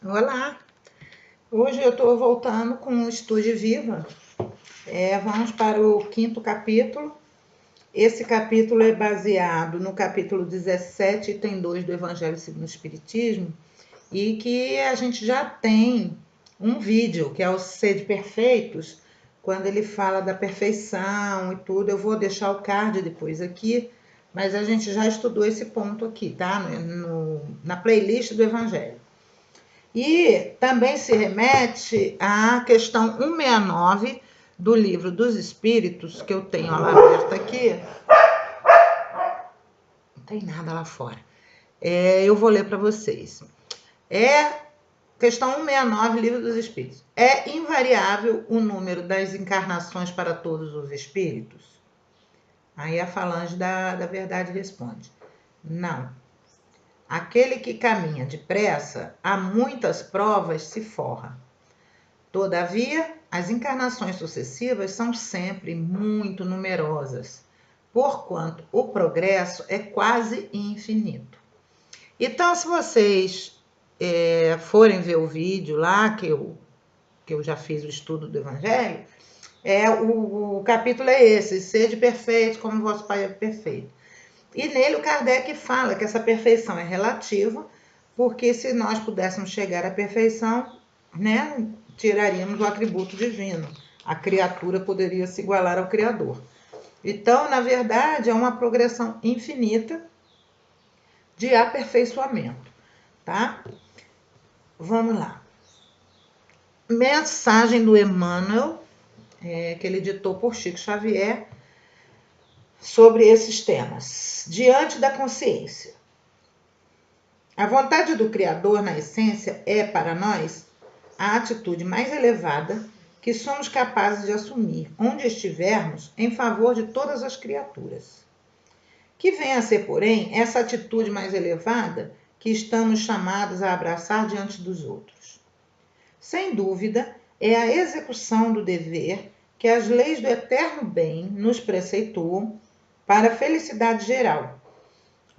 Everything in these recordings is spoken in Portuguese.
Olá! Hoje eu estou voltando com o Estude Viva. Vamos para o 5º capítulo. Esse capítulo é baseado no capítulo 17, item 2 do Evangelho segundo o Espiritismo, e que a gente já tem um vídeo, que é o Sede Perfeitos, quando ele fala da perfeição e tudo. Eu vou deixar o card depois aqui, mas a gente já estudou esse ponto aqui, tá? Na playlist do Evangelho. E também se remete à questão 169 do Livro dos Espíritos, que eu tenho lá aberta aqui. Não tem nada lá fora. Eu vou ler para vocês. Questão 169, Livro dos Espíritos. É invariável o número das encarnações para todos os espíritos? Aí a falange da verdade responde: não. Aquele que caminha depressa, a muitas provas se forra. Todavia, as encarnações sucessivas são sempre muito numerosas, porquanto o progresso é quase infinito. Então, se vocês forem ver o vídeo lá, que eu já fiz o estudo do Evangelho, o capítulo é esse: sede perfeito como vosso Pai é perfeito. E nele o Kardec fala que essa perfeição é relativa, porque se nós pudéssemos chegar à perfeição, né, tiraríamos o atributo divino. A criatura poderia se igualar ao Criador. Então, na verdade, é uma progressão infinita de aperfeiçoamento, tá? Vamos lá. Mensagem do Emmanuel, que ele ditou por Chico Xavier, sobre esses temas. Diante da consciência. A vontade do Criador, na essência, é, para nós, a atitude mais elevada que somos capazes de assumir, onde estivermos, em favor de todas as criaturas. Que vem a ser, porém, essa atitude mais elevada que estamos chamados a abraçar diante dos outros? Sem dúvida, é a execução do dever que as leis do eterno bem nos preceituam para a felicidade geral,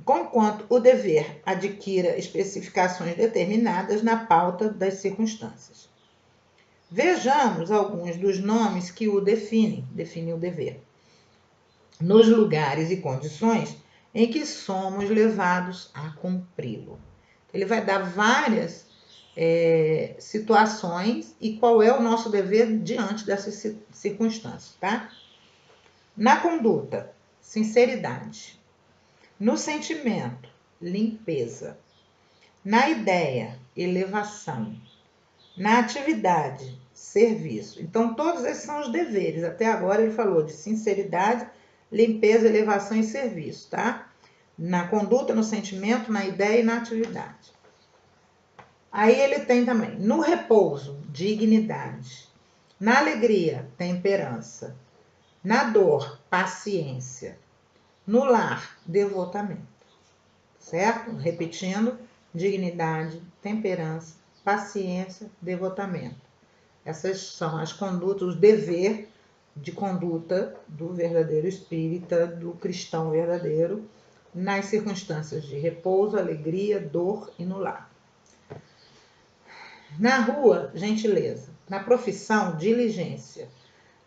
conquanto o dever adquira especificações determinadas na pauta das circunstâncias. Vejamos alguns dos nomes que o definem o dever, nos lugares e condições em que somos levados a cumpri-lo. Ele vai dar várias situações e qual é o nosso dever diante dessas circunstâncias, tá? Na conduta, sinceridade. No sentimento, limpeza. Na ideia, elevação. Na atividade, serviço. Então, todos esses são os deveres. Até agora ele falou de sinceridade, limpeza, elevação e serviço, tá? Na conduta, no sentimento, na ideia e na atividade. Aí ele tem também, no repouso, dignidade. Na alegria, temperança. Na dor, paciência. No lar, devotamento. Certo? Repetindo: dignidade, temperança, paciência, devotamento. Essas são as condutas, os deveres de conduta do verdadeiro espírita, do cristão verdadeiro, nas circunstâncias de repouso, alegria, dor e no lar. Na rua, gentileza. Na profissão, diligência.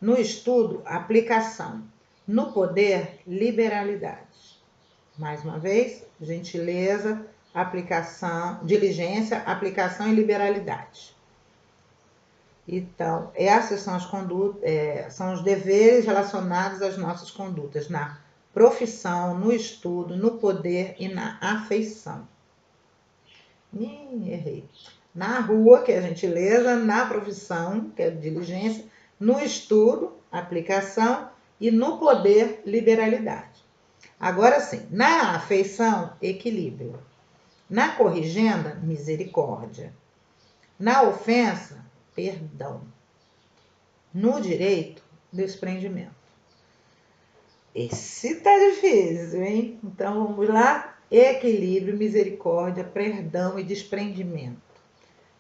No estudo, aplicação. No poder, liberalidade. Mais uma vez, gentileza, aplicação, diligência, aplicação e liberalidade. Então, essas são as condutas, são os deveres relacionados às nossas condutas na profissão, no estudo, no poder e na afeição. Errei. Na rua, que é a gentileza, na profissão, que é a diligência, no estudo, aplicação e no poder, liberalidade. Agora sim, na afeição, equilíbrio. Na corrigenda, misericórdia. Na ofensa, perdão. No direito, desprendimento. Esse tá difícil, hein? Então vamos lá. Equilíbrio, misericórdia, perdão e desprendimento.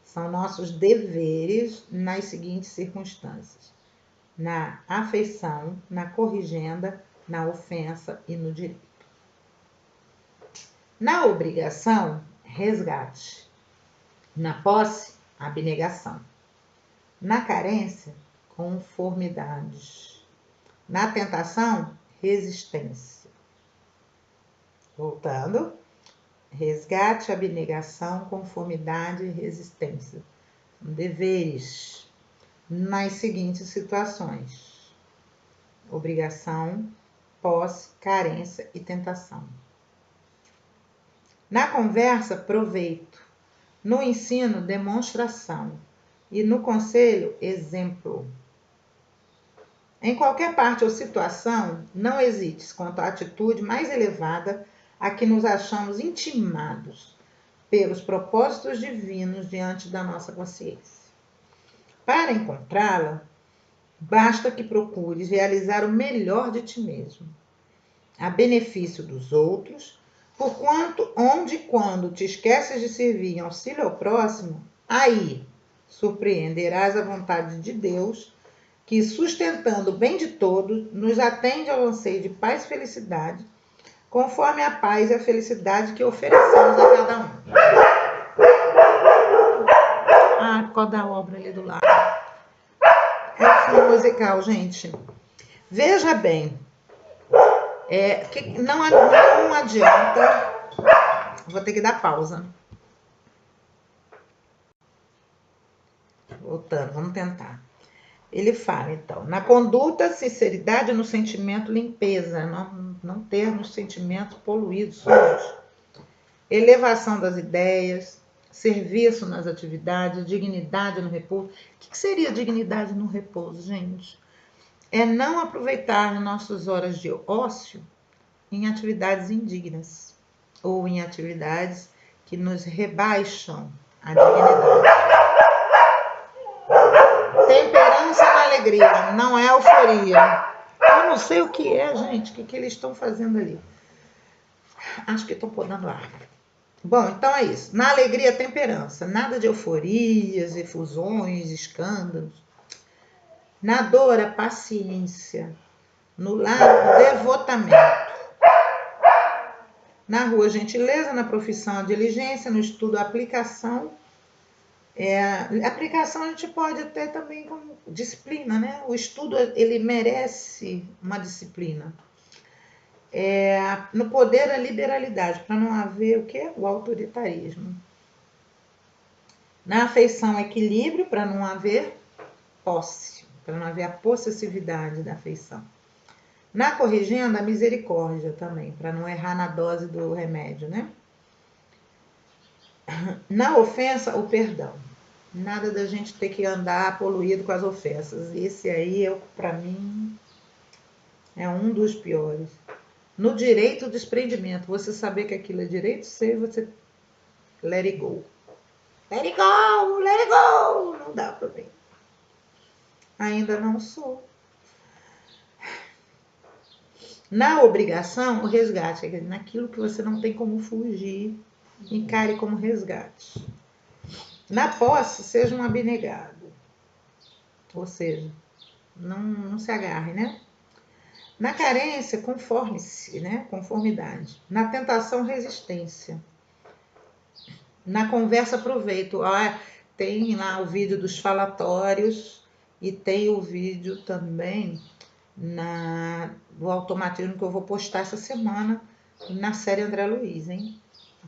São nossos deveres nas seguintes circunstâncias: na afeição, na corrigenda, na ofensa e no direito. Na obrigação, resgate. Na posse, abnegação. Na carência, conformidade. Na tentação, resistência. Voltando. Resgate, abnegação, conformidade e resistência. Deveres. Nas seguintes situações: obrigação, posse, carência e tentação. Na conversa, proveito. No ensino, demonstração. E no conselho, exemplo. Em qualquer parte ou situação, não hesites quanto à atitude mais elevada a que nos achamos intimados pelos propósitos divinos diante da nossa consciência. Para encontrá-la, basta que procures realizar o melhor de ti mesmo, a benefício dos outros, porquanto, onde e quando te esqueces de servir em auxílio ao próximo, aí surpreenderás a vontade de Deus, que, sustentando o bem de todos, nos atende ao anseio de paz e felicidade, conforme a paz e a felicidade que oferecemos a cada um. Ah, por causa da obra ali do lado. É o fundo musical, gente. Veja bem, que não adianta. Vou ter que dar pausa. Voltando, vamos tentar. Ele fala, então, na conduta, sinceridade, no sentimento, limpeza, não termos sentimentos poluídos, sujos. Elevação das ideias, serviço nas atividades, dignidade no repouso. O que seria dignidade no repouso, gente? É não aproveitar nossas horas de ócio em atividades indignas ou em atividades que nos rebaixam a dignidade. Temperança na alegria, não é euforia. Eu não sei o que é, gente, o que eles estão fazendo ali. Acho que estão podando árvore. Bom, então é isso. Na alegria, temperança. Nada de euforias, efusões, escândalos. Na dor, a paciência. No lar, o devotamento. Na rua, gentileza. Na profissão, a diligência. No estudo, a aplicação. Aplicação a gente pode ter também como disciplina, né? O estudo, ele merece uma disciplina. No poder, a liberalidade, para não haver o quê? O autoritarismo. Na afeição, equilíbrio, para não haver posse, para não haver a possessividade da afeição. Na corrigenda, a misericórdia também, para não errar na dose do remédio, né? Na ofensa, o perdão. Nada da gente ter que andar poluído com as ofensas. Esse aí, para mim, é um dos piores. No direito, o desprendimento. Você saber que aquilo é direito seu e você let it go. Let it go, let it go. Não dá para mim. Ainda não sou. Na obrigação, o resgate. Naquilo que você não tem como fugir, encare como resgate. Na posse, seja um abnegado. Ou seja, não se agarre, né? Na carência, conforme-se, né? Conformidade. Na tentação, resistência. Na conversa, proveito. Tem lá o vídeo dos falatórios e tem o vídeo também do automatismo que eu vou postar essa semana na série André Luiz, hein?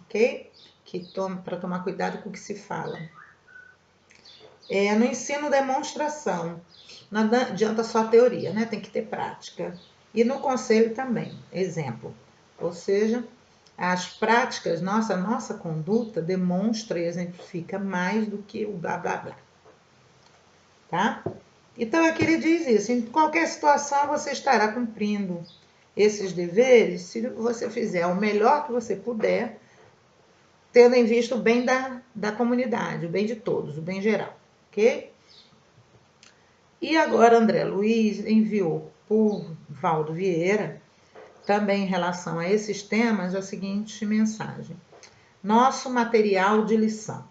Ok? Para tomar cuidado com o que se fala. No ensino, demonstração. Não adianta só a teoria, né? Tem que ter prática. E no conselho também, exemplo. Ou seja, as práticas, nossa conduta demonstra e exemplifica mais do que o blá, blá, blá. Tá? Então, aqui ele diz isso. Em qualquer situação, você estará cumprindo esses deveres se você fizer o melhor que você puder, tendo em vista o bem da comunidade, o bem de todos, o bem geral. Ok? E agora André Luiz enviou por Valdo Vieira, também em relação a esses temas, a seguinte mensagem. Nosso material de lição.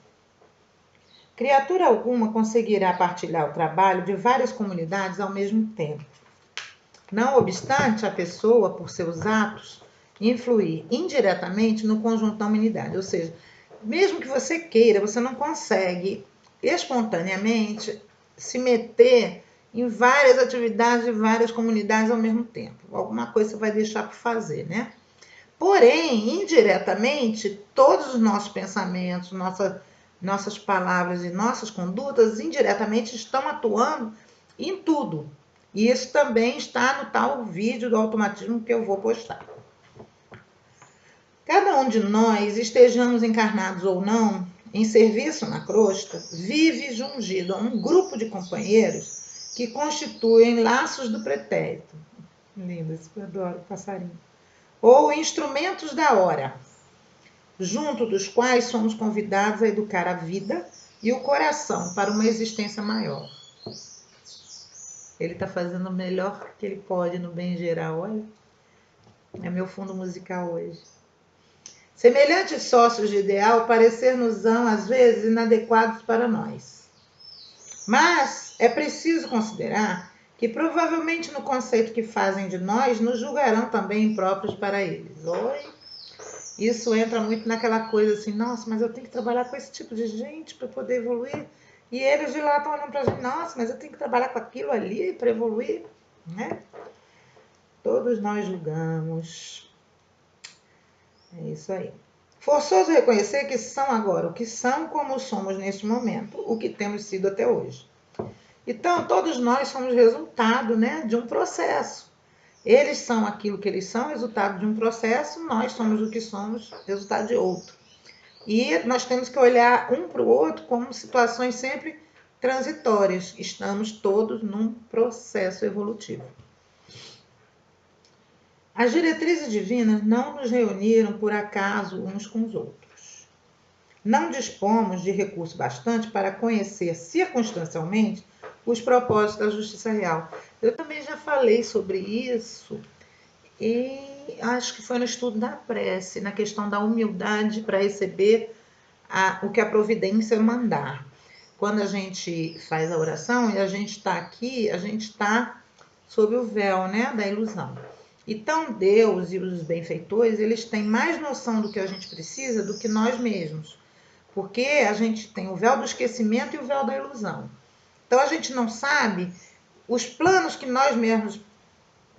Criatura alguma conseguirá partilhar o trabalho de várias comunidades ao mesmo tempo. Não obstante a pessoa, por seus atos, influir indiretamente no conjunto da humanidade. Ou seja, mesmo que você queira, você não consegue espontaneamente se meter em várias atividades e várias comunidades ao mesmo tempo. Alguma coisa você vai deixar para fazer, né? Porém, indiretamente, todos os nossos pensamentos, nossas palavras e nossas condutas, indiretamente, estão atuando em tudo. E isso também está no tal vídeo do automatismo que eu vou postar. Cada um de nós, estejamos encarnados ou não, em serviço na crosta, vive jungido a um grupo de companheiros que constituem laços do pretérito. Lindo, isso eu adoro, passarinho. Ou instrumentos da hora, junto dos quais somos convidados a educar a vida e o coração para uma existência maior. Ele está fazendo o melhor que ele pode no bem geral, olha. É meu fundo musical hoje. Semelhantes sócios de ideal parecer-nos-ão, às vezes, inadequados para nós. Mas é preciso considerar que, provavelmente, no conceito que fazem de nós, nos julgarão também impróprios para eles. Oi? Isso entra muito naquela coisa assim, nossa, mas eu tenho que trabalhar com esse tipo de gente para poder evoluir. E eles de lá estão olhando para a gente, nossa, mas eu tenho que trabalhar com aquilo ali para evoluir, né? Todos nós julgamos. É isso aí. Forçoso reconhecer que são agora o que são, como somos neste momento, o que temos sido até hoje. Então, todos nós somos resultado, né, de um processo. Eles são aquilo que eles são, resultado de um processo, nós somos o que somos, resultado de outro. E nós temos que olhar um para o outro como situações sempre transitórias. Estamos todos num processo evolutivo. As diretrizes divinas não nos reuniram por acaso uns com os outros. Não dispomos de recurso bastante para conhecer circunstancialmente os propósitos da justiça real. Eu também já falei sobre isso e acho que foi no estudo da prece, na questão da humildade para receber o que a providência mandar. Quando a gente faz a oração e a gente está aqui, a gente está sob o véu, né, da ilusão. Então, Deus e os benfeitores, eles têm mais noção do que a gente precisa do que nós mesmos. Porque a gente tem o véu do esquecimento e o véu da ilusão. Então, a gente não sabe os planos que nós mesmos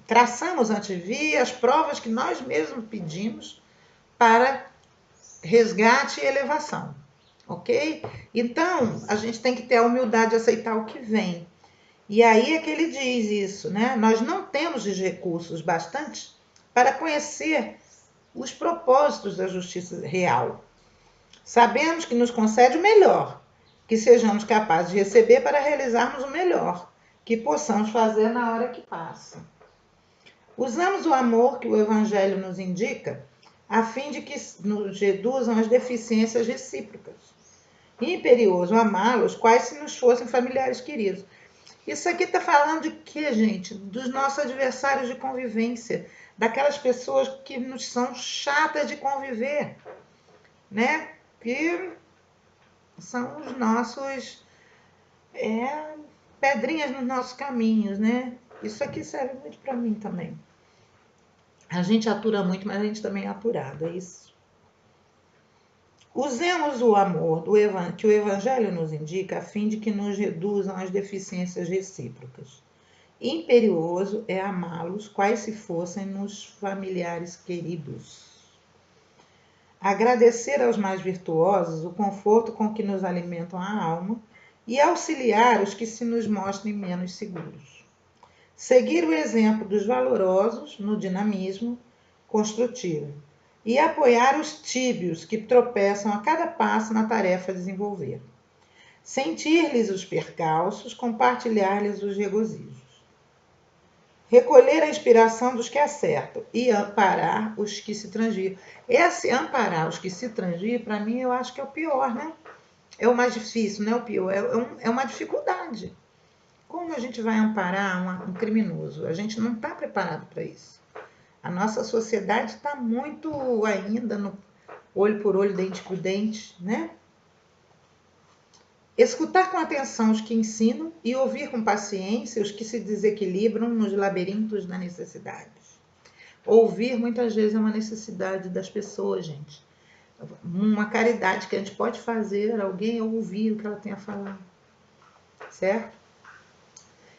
traçamos antes de vir, as provas que nós mesmos pedimos para resgate e elevação. Ok? Então, a gente tem que ter a humildade de aceitar o que vem. E aí é que ele diz isso, né? Nós não temos os recursos bastantes para conhecer os propósitos da justiça real. Sabemos que nos concede o melhor, que sejamos capazes de receber para realizarmos o melhor, que possamos fazer na hora que passa. Usamos o amor que o Evangelho nos indica, a fim de que nos reduzam as deficiências recíprocas. Imperioso amá-los, quais se nos fossem familiares queridos. Isso aqui está falando de quê, gente? Dos nossos adversários de convivência, daquelas pessoas que nos são chatas de conviver, né? Que são os nossos pedrinhas nos nossos caminhos, né? Isso aqui serve muito para mim também. A gente atura muito, mas a gente também é aturado, é isso. Usemos o amor que o Evangelho nos indica a fim de que nos reduzam as deficiências recíprocas. Imperioso é amá-los, quais se fossem nos familiares queridos. Agradecer aos mais virtuosos o conforto com que nos alimentam a alma e auxiliar os que se nos mostrem menos seguros. Seguir o exemplo dos valorosos no dinamismo construtivo e apoiar os tíbios que tropeçam a cada passo na tarefa a desenvolver. Sentir-lhes os percalços, compartilhar-lhes os regozijos. Recolher a inspiração dos que acertam e amparar os que se transviam. Esse amparar os que se transviam, para mim, eu acho que é o pior, né? É o mais difícil, não é o pior, é uma dificuldade. Como a gente vai amparar um criminoso? A gente não está preparado para isso. A nossa sociedade está muito ainda no olho por olho, dente por dente, né? Escutar com atenção os que ensinam e ouvir com paciência os que se desequilibram nos labirintos da necessidade. Ouvir muitas vezes é uma necessidade das pessoas, gente. uma caridade que a gente pode fazer alguém ouvir o que ela tem a falar, certo?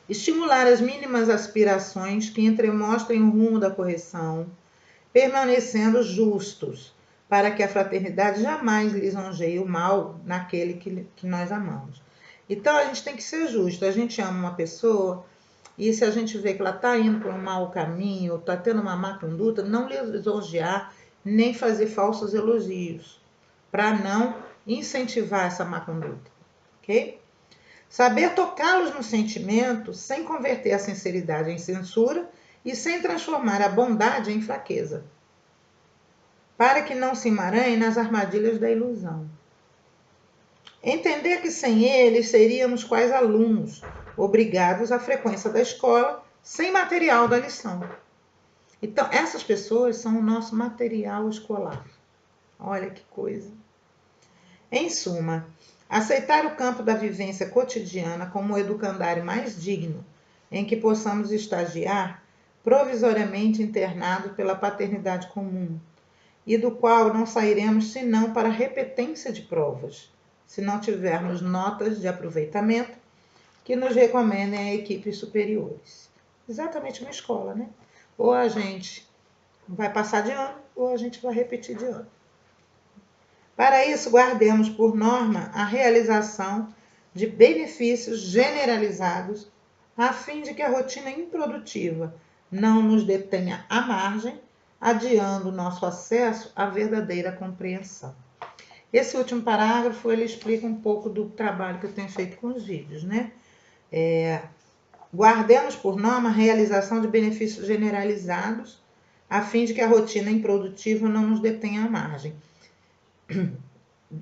Estimular as mínimas aspirações que entremostrem o rumo da correção, permanecendo justos, para que a fraternidade jamais lisonjeie o mal naquele que nós amamos. Então a gente tem que ser justo. A gente ama uma pessoa e se a gente vê que ela está indo por um mau caminho, está tendo uma má conduta, não lisonjear nem fazer falsos elogios, para não incentivar essa má conduta, ok? Saber tocá-los no sentimento sem converter a sinceridade em censura e sem transformar a bondade em fraqueza, para que não se emaranhem nas armadilhas da ilusão. Entender que sem eles seríamos quais alunos, obrigados à frequência da escola, sem material da lição. Então, essas pessoas são o nosso material escolar. Olha que coisa. Em suma, aceitar o campo da vivência cotidiana como o educandário mais digno em que possamos estagiar, provisoriamente internado pela paternidade comum, e do qual não sairemos senão para repetência de provas, se não tivermos notas de aproveitamento que nos recomendem a equipes superiores. Exatamente uma escola, né? Ou a gente vai passar de ano, ou a gente vai repetir de ano. Para isso, guardemos por norma a realização de benefícios generalizados, a fim de que a rotina improdutiva não nos detenha à margem, adiando o nosso acesso à verdadeira compreensão. Esse último parágrafo, ele explica um pouco do trabalho que eu tenho feito com os vídeos, né? Guardemos por norma a realização de benefícios generalizados, a fim de que a rotina improdutiva não nos detenha à margem,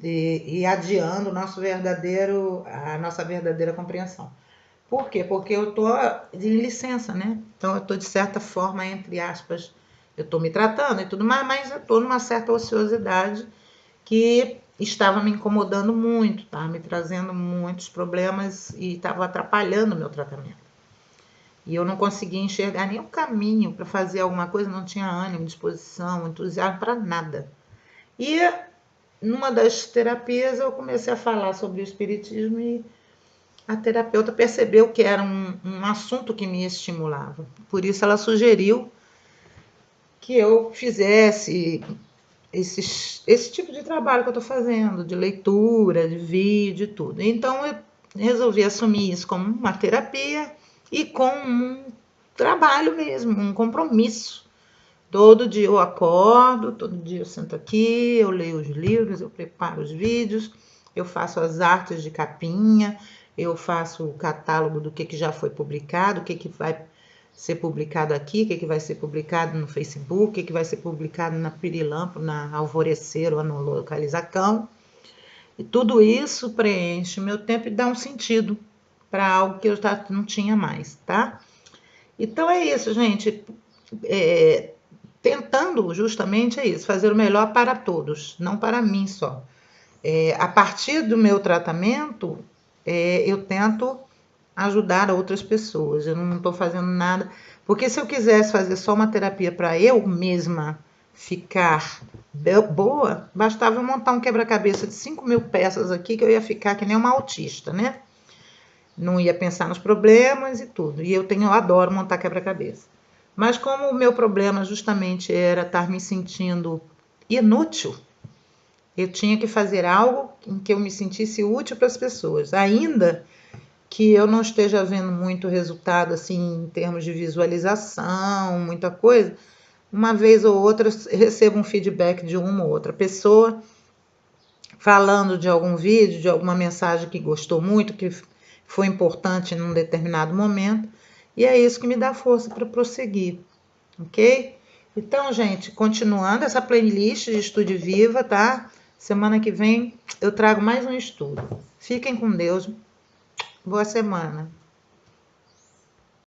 e adiando a nossa verdadeira compreensão. Por quê? Porque eu estou em licença, né? Então eu estou, de certa forma, entre aspas, eu estou me tratando e tudo mais, mas eu estou numa certa ociosidade que estava me incomodando muito, estava me trazendo muitos problemas e estava atrapalhando o meu tratamento. E eu não conseguia enxergar nenhum caminho para fazer alguma coisa, não tinha ânimo, disposição, entusiasmo para nada. E numa das terapias eu comecei a falar sobre o espiritismo e a terapeuta percebeu que era um assunto que me estimulava. Por isso ela sugeriu que eu fizesse esse tipo de trabalho que eu estou fazendo, de leitura, de vídeo e tudo. Então eu resolvi assumir isso como uma terapia e com um trabalho mesmo, um compromisso. Todo dia eu acordo, todo dia eu sento aqui, eu leio os livros, eu preparo os vídeos, eu faço as artes de capinha, eu faço o catálogo do que já foi publicado, o que vai ser publicado aqui, o que vai ser publicado no Facebook, o que vai ser publicado na Pirilampo, na Alvorecer ou no Localizacão. E tudo isso preenche o meu tempo e dá um sentido para algo que eu já não tinha mais, tá? Então é isso, gente. Tentando justamente é isso, fazer o melhor para todos, não para mim só. A partir do meu tratamento, eu tento ajudar outras pessoas. Eu não estou fazendo nada, porque se eu quisesse fazer só uma terapia para eu mesma ficar boa, bastava eu montar um quebra-cabeça de 5.000 peças aqui, que eu ia ficar que nem uma autista, né? Não ia pensar nos problemas e tudo. E eu adoro montar quebra-cabeça. Mas como o meu problema justamente era estar me sentindo inútil, eu tinha que fazer algo em que eu me sentisse útil para as pessoas, ainda que eu não esteja vendo muito resultado assim em termos de visualização, muita coisa. Uma vez ou outra recebo um feedback de uma ou outra pessoa falando de algum vídeo, de alguma mensagem que gostou muito, que foi importante num determinado momento, e é isso que me dá força para prosseguir, ok? Então, gente, continuando essa playlist de Estude Viva, tá? Semana que vem eu trago mais um estudo. Fiquem com Deus. Boa semana.